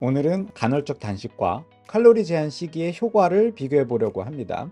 오늘은 간헐적 단식과 칼로리 제한 시기의 효과를 비교해 보려고 합니다.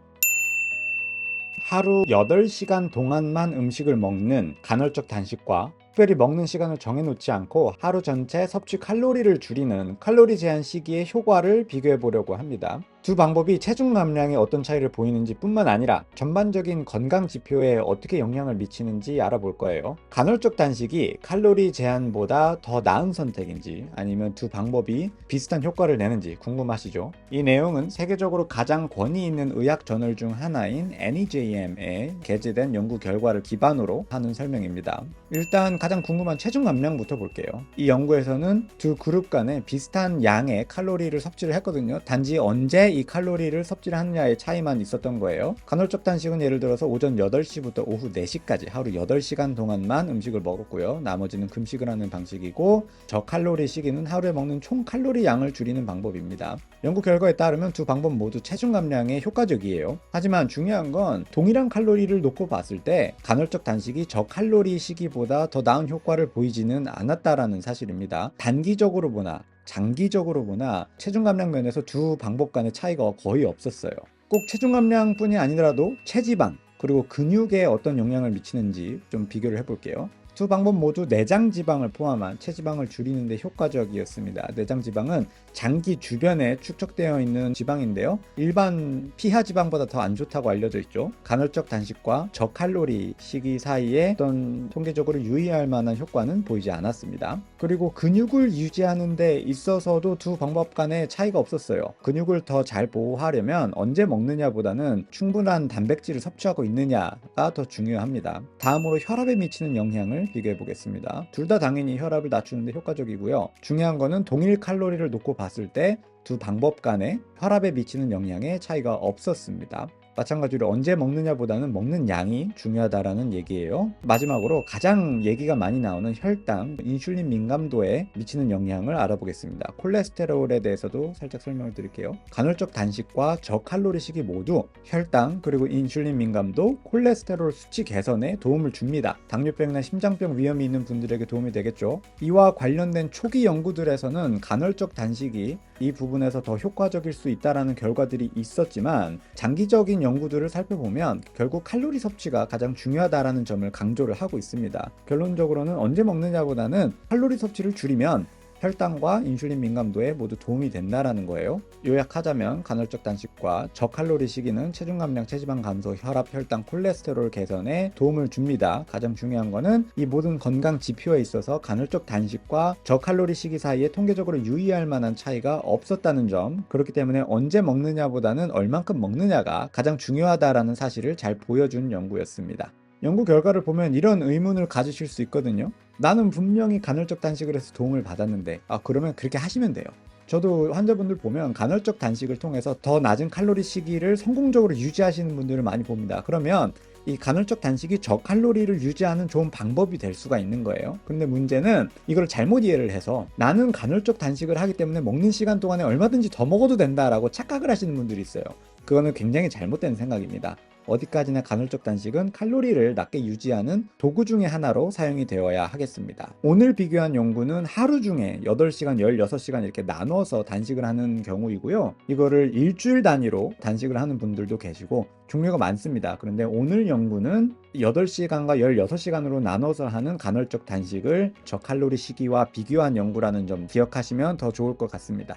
하루 8시간 동안만 음식을 먹는 간헐적 단식과 특별히 먹는 시간을 정해놓지 않고 하루 전체 섭취 칼로리를 줄이는 칼로리 제한 시기의 효과를 비교해 보려고 합니다. 두 방법이 체중 감량에 어떤 차이를 보이는지 뿐만 아니라 전반적인 건강 지표에 어떻게 영향을 미치는지 알아볼 거예요. 간헐적 단식이 칼로리 제한보다 더 나은 선택인지 아니면 두 방법이 비슷한 효과를 내는지 궁금하시죠? 이 내용은 세계적으로 가장 권위 있는 의학 저널 중 하나인 NEJM에 게재된 연구 결과를 기반으로 하는 설명입니다. 일단 가장 궁금한 체중 감량부터 볼게요. 이 연구에서는 두 그룹 간에 비슷한 양의 칼로리를 섭취를 했거든요. 단지 언제 이 칼로리를 섭취를 하느냐의 차이만 있었던 거예요. 간헐적 단식은 예를 들어서 오전 8시부터 오후 4시까지 하루 8시간 동안만 음식을 먹었고요. 나머지는 금식을 하는 방식이고, 저칼로리 시기는 하루에 먹는 총 칼로리 양을 줄이는 방법입니다. 연구 결과에 따르면 두 방법 모두 체중 감량에 효과적이에요. 하지만 중요한 건 동일한 칼로리를 놓고 봤을 때 간헐적 단식이 저칼로리 시기보다 더 나은 효과를 보이지는 않았다라는 사실입니다. 단기적으로 보나 장기적으로 보나 체중 감량 면에서 두 방법 간의 차이가 거의 없었어요. 꼭 체중 감량뿐이 아니더라도 체지방 그리고 근육에 어떤 영향을 미치는지 좀 비교를 해볼게요. 두 방법 모두 내장 지방을 포함한 체지방을 줄이는 데 효과적이었습니다. 내장 지방은 장기 주변에 축적되어 있는 지방인데요. 일반 피하 지방보다 더 안 좋다고 알려져 있죠. 간헐적 단식과 저칼로리 시기 사이에 어떤 통계적으로 유의할 만한 효과는 보이지 않았습니다. 그리고 근육을 유지하는 데 있어서도 두 방법 간에 차이가 없었어요. 근육을 더 잘 보호하려면 언제 먹느냐보다는 충분한 단백질을 섭취하고 있느냐가 더 중요합니다. 다음으로 혈압에 미치는 영향을 비교해 보겠습니다. 둘 다 당연히 혈압을 낮추는 데 효과적이고요. 중요한 거는 동일 칼로리를 놓고 봤을 때 두 방법 간에 혈압에 미치는 영향에 차이가 없었습니다. 마찬가지로 언제 먹느냐보다는 먹는 양이 중요하다라는 얘기예요. 마지막으로 가장 얘기가 많이 나오는 혈당, 인슐린 민감도에 미치는 영향을 알아보겠습니다. 콜레스테롤에 대해서도 살짝 설명을 드릴게요. 간헐적 단식과 저칼로리식이 모두 혈당 그리고 인슐린 민감도, 콜레스테롤 수치 개선에 도움을 줍니다. 당뇨병이나 심장병 위험이 있는 분들에게 도움이 되겠죠. 이와 관련된 초기 연구들에서는 간헐적 단식이 이 부분에서 더 효과적일 수 있다는 결과들이 있었지만, 장기적인 연구들을 살펴보면 결국 칼로리 섭취가 가장 중요하다는 점을 강조를 하고 있습니다. 결론적으로는 언제 먹느냐보다는 칼로리 섭취를 줄이면 혈당과 인슐린 민감도에 모두 도움이 된다는 거예요. 요약하자면 간헐적 단식과 저칼로리 시기는 체중 감량, 체지방 감소, 혈압, 혈당, 콜레스테롤 개선에 도움을 줍니다. 가장 중요한 거는 이 모든 건강 지표에 있어서 간헐적 단식과 저칼로리 시기 사이에 통계적으로 유의할 만한 차이가 없었다는 점, 그렇기 때문에 언제 먹느냐보다는 얼만큼 먹느냐가 가장 중요하다는 사실을 잘 보여준 연구였습니다. 연구 결과를 보면 이런 의문을 가지실 수 있거든요. 나는 분명히 간헐적 단식을 해서 도움을 받았는데, 그러면 그렇게 하시면 돼요. 저도 환자분들 보면 간헐적 단식을 통해서 더 낮은 칼로리 시기를 성공적으로 유지하시는 분들을 많이 봅니다. 그러면 이 간헐적 단식이 저칼로리를 유지하는 좋은 방법이 될 수가 있는 거예요. 근데 문제는 이걸 잘못 이해를 해서 나는 간헐적 단식을 하기 때문에 먹는 시간 동안에 얼마든지 더 먹어도 된다라고 착각을 하시는 분들이 있어요. 그거는 굉장히 잘못된 생각입니다. 어디까지나 간헐적 단식은 칼로리를 낮게 유지하는 도구 중에 하나로 사용이 되어야 하겠습니다. 오늘 비교한 연구는 하루 중에 8시간, 16시간 이렇게 나눠서 단식을 하는 경우이고요. 이거를 일주일 단위로 단식을 하는 분들도 계시고 종류가 많습니다. 그런데 오늘 연구는 8시간과 16시간으로 나눠서 하는 간헐적 단식을 저칼로리 시기와 비교한 연구라는 점 기억하시면 더 좋을 것 같습니다.